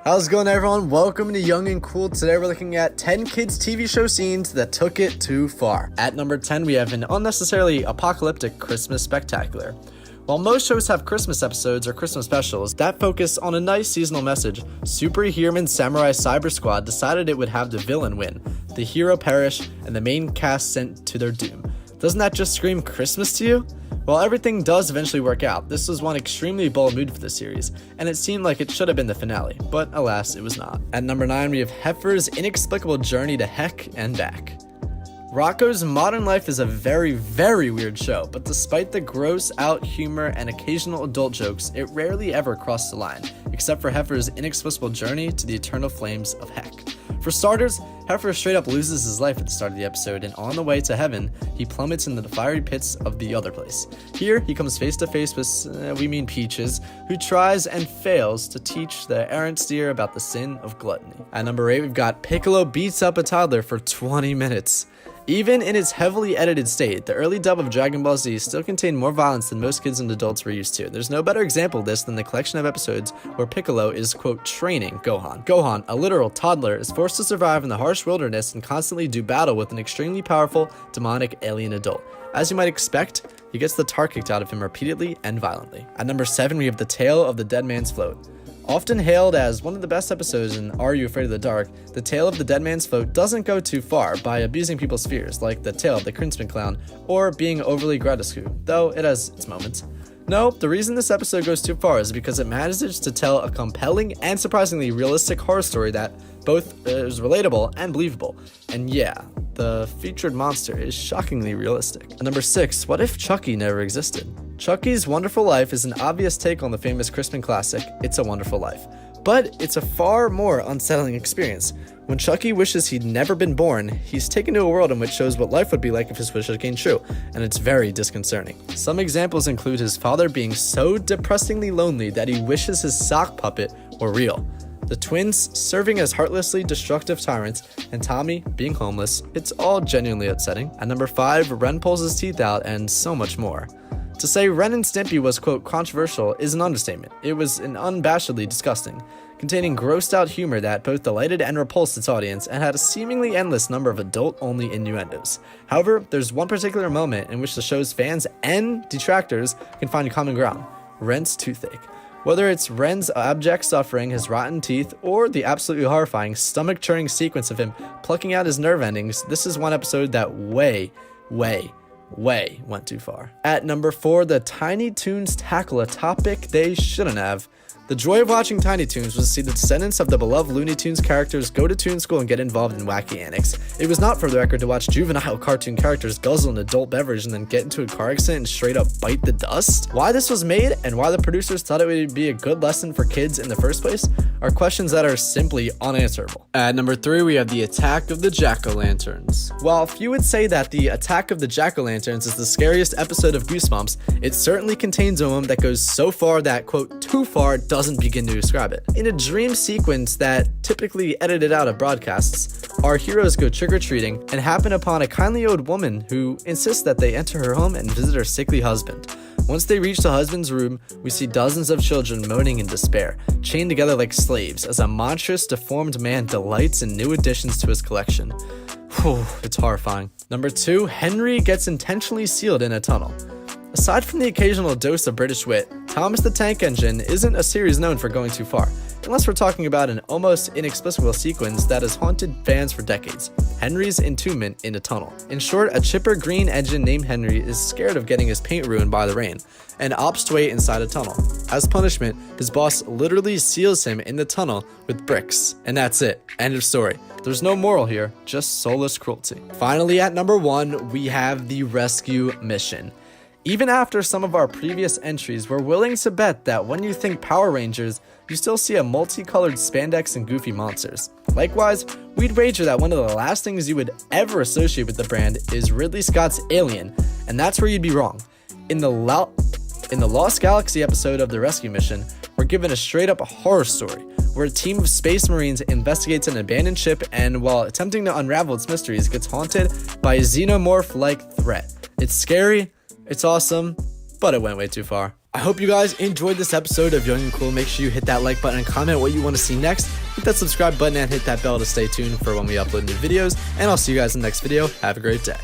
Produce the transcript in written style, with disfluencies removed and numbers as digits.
How's it going, everyone? Welcome to Young and Cool. Today we're looking at 10 kids TV show scenes that took it too far. At number 10, we have an unnecessarily apocalyptic Christmas spectacular. While most shows have Christmas episodes or Christmas specials that focus on a nice seasonal message, Superhuman Samurai Cyber Squad decided it would have the villain win, the hero perish, and the main cast sent to their doom. Doesn't that just scream Christmas to you? While everything does eventually work out, this was one extremely bold move for the series, and it seemed like it should have been the finale, but alas, it was not. At number 9, we have Heifer's inexplicable journey to heck and back. Rocco's Modern Life is a very, very weird show, but despite the gross out humor and occasional adult jokes, it rarely ever crossed the line, except for Heifer's inexplicable journey to the eternal flames of heck. For starters, Heifer straight up loses his life at the start of the episode, and on the way to heaven, he plummets into the fiery pits of the other place. Here, he comes face to face with, Peaches, who tries and fails to teach the errant steer about the sin of gluttony. At number 8, we've got Piccolo beats up a toddler for 20 minutes. Even in its heavily edited state, the early dub of Dragon Ball Z still contained more violence than most kids and adults were used to. There's no better example of this than the collection of episodes where Piccolo is, quote, training Gohan. Gohan, a literal toddler, is forced to survive in the harsh wilderness and constantly do battle with an extremely powerful, demonic alien adult. As you might expect, he gets the tar kicked out of him repeatedly and violently. At number 7, we have The Tale of the Dead Man's Float. Often hailed as one of the best episodes in Are You Afraid of the Dark, The Tale of the Dead Man's Float doesn't go too far by abusing people's fears, like The Tale of the Crinsman Clown, or being overly grotesque, though it has its moments. No, the reason this episode goes too far is because it manages to tell a compelling and surprisingly realistic horror story that both is relatable and believable. And yeah, the featured monster is shockingly realistic. At number 6, what if Chucky never existed? Chucky's Wonderful Life is an obvious take on the famous Christmas classic, It's a Wonderful Life. But it's a far more unsettling experience. When Chucky wishes he'd never been born, he's taken to a world in which shows what life would be like if his wishes came true, and it's very disconcerting. Some examples include his father being so depressingly lonely that he wishes his sock puppet were real, the twins serving as heartlessly destructive tyrants, and Tommy being homeless. It's all genuinely upsetting. At number 5, Ren pulls his teeth out, and so much more. To say Ren and Stimpy was, quote, controversial is an understatement. It was an unabashedly disgusting, containing grossed out humor that both delighted and repulsed its audience and had a seemingly endless number of adult-only innuendos. However, there's one particular moment in which the show's fans and detractors can find common ground: Ren's toothache. Whether it's Ren's abject suffering, his rotten teeth, or the absolutely horrifying, stomach-churning sequence of him plucking out his nerve endings, this is one episode that way went too far. At number 4, the Tiny Toons tackle a topic they shouldn't have. The joy of watching Tiny Toons was to see the descendants of the beloved Looney Tunes characters go to Toon School and get involved in wacky antics. It was not, for the record, to watch juvenile cartoon characters guzzle an adult beverage and then get into a car accident and straight up bite the dust. Why this was made and why the producers thought it would be a good lesson for kids in the first place are questions that are simply unanswerable. At number 3, we have the Attack of the Jack-O-Lanterns. While few would say that the Attack of the Jack-O-Lanterns is the scariest episode of Goosebumps, it certainly contains a moment that goes so far that, quote, too far doesn't begin to describe it. In a dream sequence that typically edited out of broadcasts, our heroes go trick-or-treating and happen upon a kindly old woman who insists that they enter her home and visit her sickly husband. Once they reach the husband's room, we see dozens of children moaning in despair, chained together like slaves, as a monstrous, deformed man delights in new additions to his collection. Whew, it's horrifying. Number 2, Henry gets intentionally sealed in a tunnel. Aside from the occasional dose of British wit, Thomas the Tank Engine isn't a series known for going too far, unless we're talking about an almost inexplicable sequence that has haunted fans for decades: Henry's entombment in a tunnel. In short, a chipper green engine named Henry is scared of getting his paint ruined by the rain, and opts to wait inside a tunnel. As punishment, his boss literally seals him in the tunnel with bricks. And that's it. End of story. There's no moral here, just soulless cruelty. Finally, at number 1, we have the rescue mission. Even after some of our previous entries, we're willing to bet that when you think Power Rangers, you still see a multicolored spandex and goofy monsters. Likewise, we'd wager that one of the last things you would ever associate with the brand is Ridley Scott's Alien, and that's where you'd be wrong. In the Lost Galaxy episode of the rescue mission, we're given a straight-up horror story, where a team of space marines investigates an abandoned ship and, while attempting to unravel its mysteries, gets haunted by a xenomorph-like threat. It's scary, it's awesome, but it went way too far. I hope you guys enjoyed this episode of Young and Cool. Make sure you hit that like button and comment what you want to see next. Hit that subscribe button and hit that bell to stay tuned for when we upload new videos. And I'll see you guys in the next video. Have a great day.